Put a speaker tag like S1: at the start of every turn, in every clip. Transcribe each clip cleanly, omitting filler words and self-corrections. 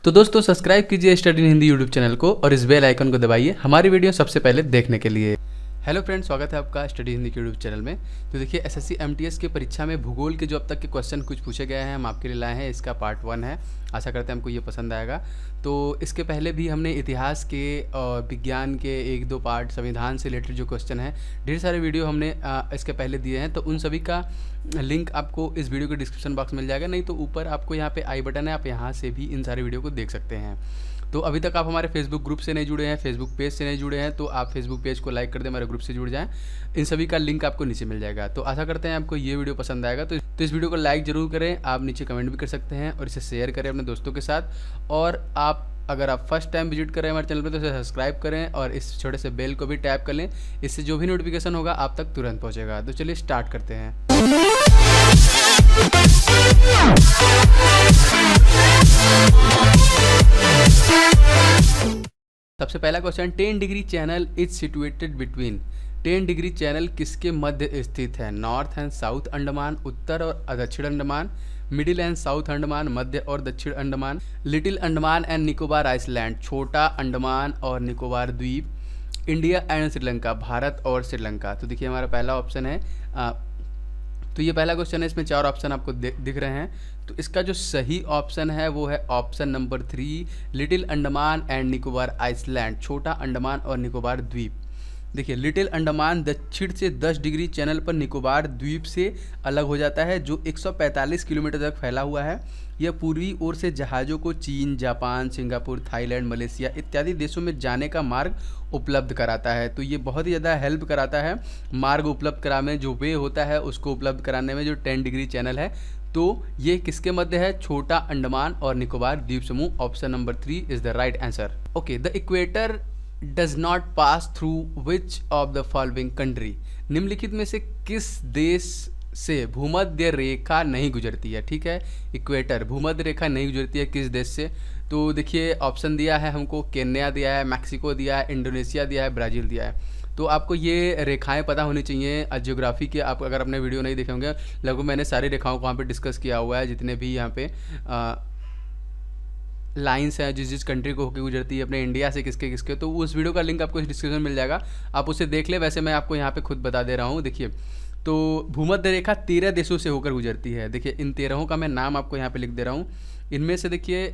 S1: तो दोस्तों सब्सक्राइब कीजिए study in Hindi YouTube channel को और इस बेल आइकन को दबाइए हमारी वीडियो सबसे पहले देखने के लिए। हेलो फ्रेंड्स, स्वागत है आपका स्टडी हिंदी के यूट्यूब चैनल में। तो देखिए एसएससी एमटीएस की परीक्षा में भूगोल के जो अब तक के क्वेश्चन कुछ पूछे गए हैं हम आपके लिए लाए हैं। इसका पार्ट 1 है। आशा करते हैं हमको ये पसंद आएगा। तो इसके पहले भी हमने इतिहास के और विज्ञान के 1-2 पार्ट, संविधान से रिलेटेड जो क्वेश्चन है ढेर सारे वीडियो हमने इसके पहले दिए हैं। तो उन सभी का लिंक आपको इस वीडियो के डिस्क्रिप्शन बॉक्स मिल जाएगा, नहीं तो ऊपर आपको यहाँ पे आई बटन है, आप यहाँ से भी इन सारे वीडियो को देख सकते हैं। तो अभी तक आप हमारे फेसबुक ग्रुप से नहीं जुड़े हैं, फेसबुक पेज से नहीं जुड़े हैं, तो आप फेसबुक पेज को लाइक कर दें, हमारे ग्रुप से जुड़ जाएं। इन सभी का लिंक आपको नीचे मिल जाएगा। तो आशा करते हैं आपको ये वीडियो पसंद आएगा। तो इस वीडियो को लाइक ज़रूर करें, आप नीचे कमेंट भी कर सकते हैं और इसे शेयर करें अपने दोस्तों के साथ। और अगर आप फर्स्ट टाइम विजिट करें हमारे चैनल पर तो इसे सब्सक्राइब करें और इस छोटे से बेल को भी टैप कर लें। इससे जो भी नोटिफिकेशन होगा आप तक तुरंत पहुँचेगा। तो चलिए स्टार्ट करते हैं। सबसे पहला question, 10 degree channel is situated between. 10 degree channel किसके मध्य स्थित है? नॉर्थ एंड साउथ अंडमान, उत्तर और दक्षिण Andaman, middle and south Andaman, मध्य और दक्षिण Andaman, little Andaman and Nicobar island, छोटा अंडमान और निकोबार द्वीप, इंडिया एंड श्रीलंका, भारत और श्रीलंका। तो देखिए हमारा पहला ऑप्शन है। तो ये पहला क्वेश्चन है, इसमें 4 ऑप्शन आपको दिख रहे हैं। तो इसका जो सही ऑप्शन है वो है option number 3, little Andaman and Nicobar island, छोटा अंडमान और निकोबार द्वीप। देखिए लिटिल अंडमान दक्षिण से 10 डिग्री चैनल पर निकोबार द्वीप से अलग हो जाता है, जो 145 किलोमीटर तक फैला हुआ है। यह पूर्वी ओर से जहाज़ों को चीन, जापान, सिंगापुर, थाईलैंड, मलेशिया इत्यादि देशों में जाने का मार्ग उपलब्ध कराता है। तो ये बहुत ही ज़्यादा हेल्प कराता है मार्ग उपलब्ध कराने में, जो वे होता है उसको उपलब्ध कराने में, जो 10 डिग्री चैनल है। तो ये किसके मध्य है? छोटा अंडमान और निकोबार द्वीप समूह। Option number 3 is the right answer. Okay, the equator does not pass through which of the following country. निम्नलिखित में से किस देश से भूमध्य रेखा नहीं गुजरती है? ठीक है, इक्वेटर भूमध्य रेखा नहीं गुजरती है किस देश से? तो देखिए ऑप्शन दिया है हमको, केन्या दिया है, मैक्सिको दिया है, इंडोनेशिया दिया है, ब्राज़ील दिया है। तो आपको ये रेखाएं पता होनी चाहिए। ज्योग्राफी के आप अगर अपने वीडियो नहीं देखे होंगे, लगभग मैंने सारी रेखाओं को वहाँ पे डिस्कस किया हुआ है, जितने भी यहाँ पे लाइंस हैं जिस कंट्री को होकर गुजरती है, अपने इंडिया से किसके किसके। तो उस वीडियो का लिंक आपको डिस्क्रिप्शन में मिल जाएगा, आप उसे देख लें। वैसे मैं आपको यहाँ पे खुद बता दे रहा हूँ। देखिए तो भूमध्य रेखा 13 देशों से होकर गुजरती है। देखिए इन 13 का मैं नाम आपको यहाँ पे लिख दे रहा हूँ। इनमें से देखिए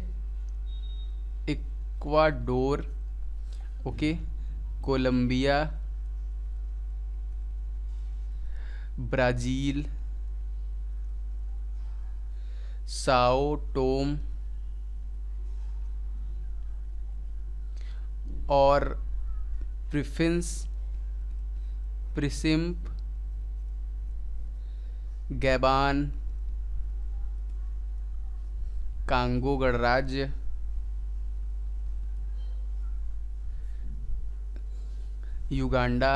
S1: Ecuador, okay, Colombia, Brazil, Sao Tome और प्रिसिम्प, गैबान, कांगो गणराज्य, Uganda,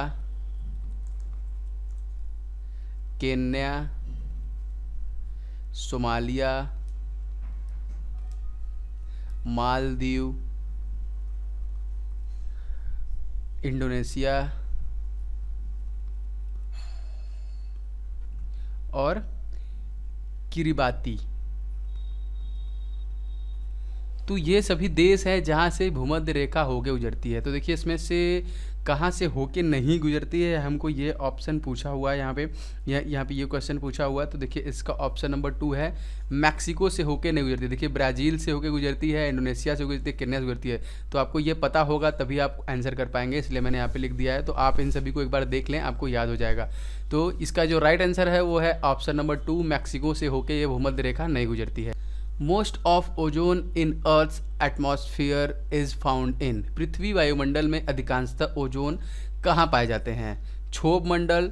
S1: Kenya, Somalia, Maldives, Indonesia और किरिबाती। तो ये सभी देश हैं जहाँ से भूमध्य रेखा होके गुजरती है। तो देखिए इसमें से कहाँ से होके नहीं गुजरती है, हमको ये ऑप्शन पूछा हुआ है यहाँ पे ये क्वेश्चन पूछा हुआ है। तो देखिए इसका ऑप्शन नंबर 2 है, मैक्सिको से होके नहीं गुजरती। देखिए ब्राज़ील से होके गुजरती है, इंडोनेशिया से गुजरती है, केन्या से गुजरती है। तो आपको ये पता होगा तभी आप आंसर कर पाएंगे, इसलिए मैंने यहाँ पे लिख दिया है। तो आप इन सभी को एक बार देख लें, आपको याद हो जाएगा। तो इसका जो राइट आंसर है वो है ऑप्शन नंबर 2, मैक्सिको से होके ये भूमध्य रेखा नहीं गुजरती है। Most of ozone in earth's atmosphere is found in. पृथ्वी वायुमंडल में अधिकांशतः ओजोन कहाँ पाए जाते हैं? क्षोभ मंडल,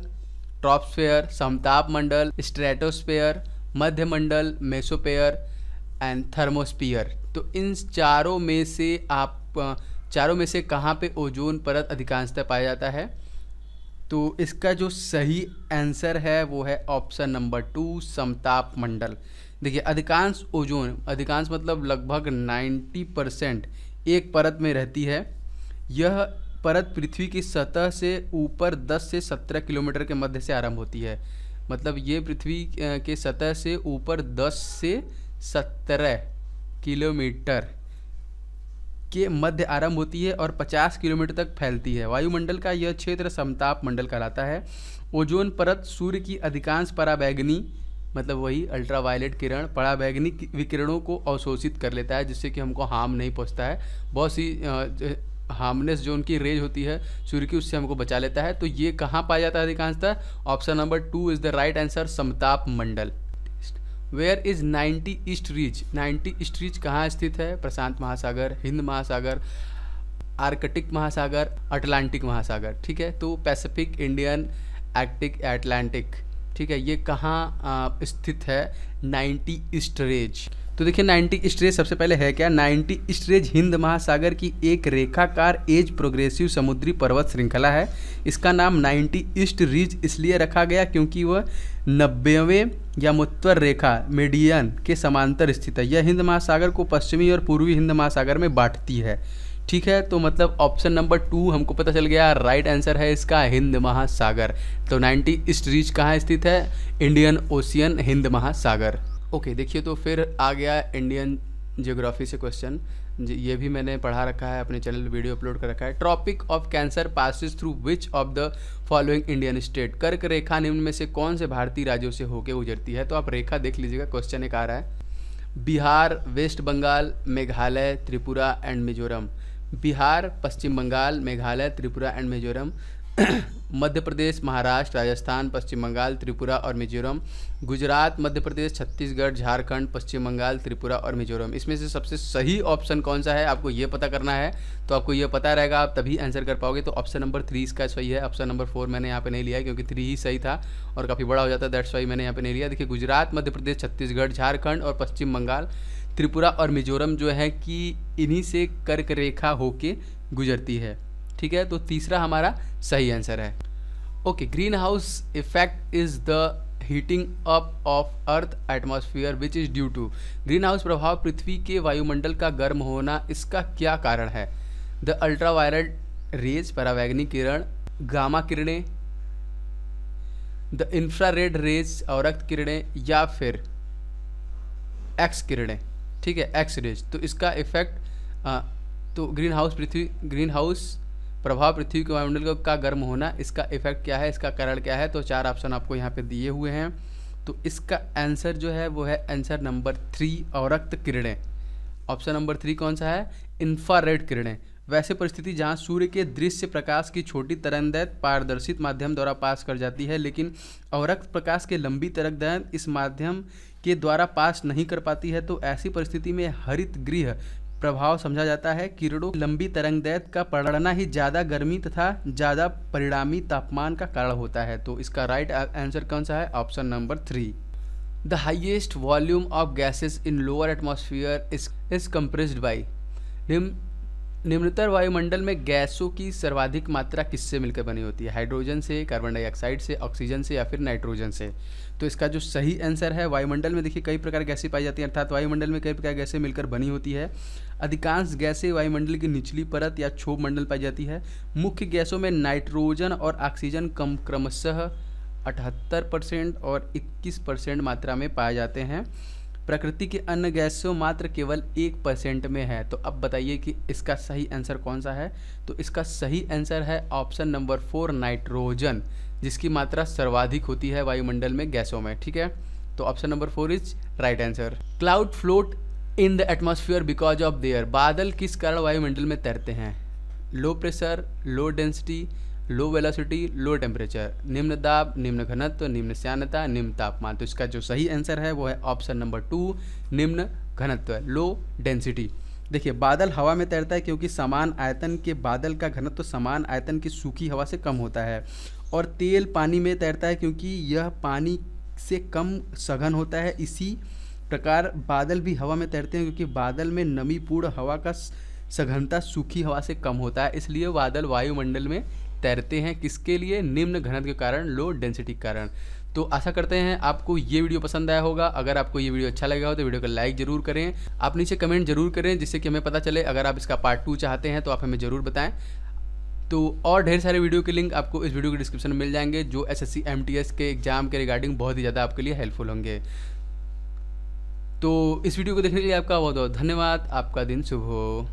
S1: ट्रॉपोस्फेयर, समताप मंडल, स्ट्रेटोस्फेयर, मध्य मंडल, मेसोस्फेयर एंड थर्मोस्फियर। तो इन चारों में से कहाँ पे ओजोन परत अधिकांशतः पाया जाता है? तो इसका जो सही आंसर है वो है ऑप्शन नंबर 2, समताप मंडल। देखिए अधिकांश ओजोन, अधिकांश मतलब लगभग 90% एक परत में रहती है। यह परत पृथ्वी की सतह से ऊपर 10 से 17 किलोमीटर के मध्य से आरंभ होती है। मतलब ये पृथ्वी के सतह से ऊपर 10 से 17 किलोमीटर के मध्य आरंभ होती है और 50 किलोमीटर तक फैलती है। वायुमंडल का यह क्षेत्र समताप मंडल कहलाता है। ओजोन परत सूर्य की अधिकांश पराबैंगनी मतलब वही अल्ट्रावायलेट किरण पराबैंगनी विकिरणों को अवशोषित कर लेता है, जिससे कि हमको हार्म नहीं पहुंचता है। बहुत सी हार्मनेस जो उनकी रेज होती है सूर्य की, उससे हमको बचा लेता है। तो ये कहाँ पाया जाता है अधिकांशतः? Option number 2 is the right answer, समताप मंडल। Where is 90 east ridge? 90 east ridge कहाँ स्थित है? प्रशांत महासागर, हिंद महासागर, आर्कटिक महासागर, अटलांटिक महासागर। ठीक है, तो पैसिफिक, इंडियन, आर्कटिक, अटलांटिक। ठीक है, ये कहाँ स्थित है? 90 ईस्ट रेज। तो देखिए 90 ईस्ट रेज सबसे पहले है क्या? 90 ईस्ट रेज हिंद महासागर की एक रेखाकार एज प्रोग्रेसिव समुद्री पर्वत श्रृंखला है। इसका नाम 90 ईस्ट रीज इसलिए रखा गया क्योंकि वह 90वें यमोत्तर रेखा मेडियन के समांतर स्थित है। यह हिंद महासागर को पश्चिमी और पूर्वी हिंद महासागर में बांटती है। ठीक है, तो मतलब ऑप्शन नंबर 2 हमको पता चल गया, राइट आंसर है इसका हिंद महासागर। तो 90 ईस्ट रीच कहाँ स्थित है? इंडियन ओशियन, हिंद महासागर। ओके, देखिए तो फिर आ गया इंडियन ज्योग्राफी से क्वेश्चन। ये भी मैंने पढ़ा रखा है, अपने चैनल वीडियो अपलोड कर रखा है। Tropic of cancer passes through which of the following Indian state? कर्क रेखा निम्न में से कौन से भारतीय राज्यों से होकर गुजरती है? तो आप रेखा देख लीजिएगा, क्वेश्चन एक आ रहा है। Bihar, west Bengal, Meghalaya, Tripura and Mizoram. Bihar, Paschim Bengal, Meghalaya, Tripura and Mizoram. Madhya Pradesh, Maharashtra, Rajasthan, Paschim Bengal, Tripura और मिजोरम। गुजरात, मध्य प्रदेश, छत्तीसगढ़, झारखंड, पश्चिम बंगाल, त्रिपुरा और मिजोरम। इसमें से सबसे सही ऑप्शन कौन सा है आपको ये पता करना है। तो आपको ये पता रहेगा, आप तभी आंसर कर पाओगे। तो ऑप्शन नंबर 3 इसका सही है। ऑप्शन नंबर 4 मैंने यहाँ पे नहीं लिया क्योंकि 3 ही सही था और काफ़ी बड़ा हो जाता है, दैट्स वाई मैंने यहाँ पे नहीं लिया। देखिए गुजरात, मध्य प्रदेश, छत्तीसगढ़, झारखंड और पश्चिम बंगाल, त्रिपुरा और मिजोरम जो है कि इन्हीं से कर्क रेखा होके गुजरती है। ठीक है, तो तीसरा हमारा सही आंसर है। Okay, green house effect is the heating up of earth atmosphere which is due to. Green house प्रभाव पृथ्वी के वायुमंडल का गर्म होना, इसका क्या कारण है? द अल्ट्रावायलेट रेज पराबैंगनी किरण, गामा किरणें, द इंफ्रारेड रेज और रक्त किरणें, या फिर एक्स किरणें। ठीक है, एक्स रेज। तो इसका इफेक्ट तो ग्रीन हाउस प्रभाव पृथ्वी के वायुमंडल का गर्म होना, इसका इफेक्ट क्या है, इसका कारण क्या है? तो 4 ऑप्शन आपको यहाँ पे दिए हुए हैं। तो इसका आंसर जो है वो है आंसर नंबर 3, अवरक्त किरणें। ऑप्शन नंबर 3 कौन सा है? इंफ्रारेड किरणें। वैसे परिस्थिति जहाँ सूर्य के दृश्य प्रकाश की छोटी तरंगदैर्घ्य पारदर्शित माध्यम द्वारा पास कर जाती है, लेकिन अवरक्त प्रकाश के लंबी तरंगदैर्घ्य इस माध्यम के द्वारा पास नहीं कर पाती है। तो ऐसी परिस्थिति में हरित गृह प्रभाव समझा जाता है। किरणों की लंबी तरंगदैर्घ्य का पड़ना ही ज़्यादा गर्मी तथा ज़्यादा परिणामी तापमान का कारण होता है। तो इसका राइट आंसर कौन सा है? Option number 3। The highest volume of gases in lower atmosphere is compressed by. निम्नतर वायुमंडल में गैसों की सर्वाधिक मात्रा किससे मिलकर बनी होती है? हाइड्रोजन से, कार्बन डाइऑक्साइड से, ऑक्सीजन से, या फिर नाइट्रोजन से। तो इसका जो सही आंसर है, वायुमंडल में देखिए कई प्रकार गैसें पाई जाती हैं, अर्थात वायुमंडल में कई प्रकार गैसें मिलकर बनी होती है। अधिकांश गैसें वायुमंडल की निचली परत या क्षोभ मंडल पाई जाती है। मुख्य गैसों में नाइट्रोजन और ऑक्सीजन क्रमशः 78% और 21% मात्रा में पाए जाते हैं। प्रकृति के अन्य गैसों मात्र केवल 1% में है। तो अब बताइए कि इसका सही आंसर कौन सा है? तो इसका सही आंसर है ऑप्शन नंबर 4, नाइट्रोजन, जिसकी मात्रा सर्वाधिक होती है वायुमंडल में गैसों में। ठीक है, तो option number 4 is right answer. Cloud float in the atmosphere because of their. बादल किस कारण वायुमंडल में तैरते हैं? लो प्रेशर, लो डेंसिटी, लो वेलोसिटी, लो टेम्परेचर, निम्न दाब, निम्न घनत्व, निम्न श्यानता, निम्न तापमान। तो इसका जो सही आंसर है वो है ऑप्शन नंबर 2, निम्न घनत्व, लो डेंसिटी। देखिए बादल हवा में तैरता है क्योंकि समान आयतन के बादल का घनत्व समान आयतन की सूखी हवा से कम होता है। और तेल पानी में तैरता है क्योंकि यह पानी से कम सघन होता है। इसी प्रकार बादल भी हवा में तैरते हैं क्योंकि बादल में नमीपूर्ण हवा का सघनता सूखी हवा से कम होता है, इसलिए बादल वायुमंडल में तैरते हैं। किसके लिए? निम्न घनत्व के कारण, लो डेंसिटी के कारण। तो आशा करते हैं आपको ये वीडियो पसंद आया होगा। अगर आपको ये वीडियो अच्छा लगा हो तो वीडियो को लाइक जरूर करें। आप नीचे कमेंट जरूर करें जिससे कि हमें पता चले। अगर आप इसका पार्ट 2 चाहते हैं तो आप हमें ज़रूर बताएं। तो और ढेर सारे वीडियो के लिंक आपको इस वीडियो के डिस्क्रिप्शन में मिल जाएंगे, जो SSC MTS के एग्जाम के रिगार्डिंग बहुत ही ज़्यादा आपके लिए हेल्पफुल होंगे। तो इस वीडियो को देखने के लिए आपका बहुत बहुत धन्यवाद। आपका दिन शुभ हो।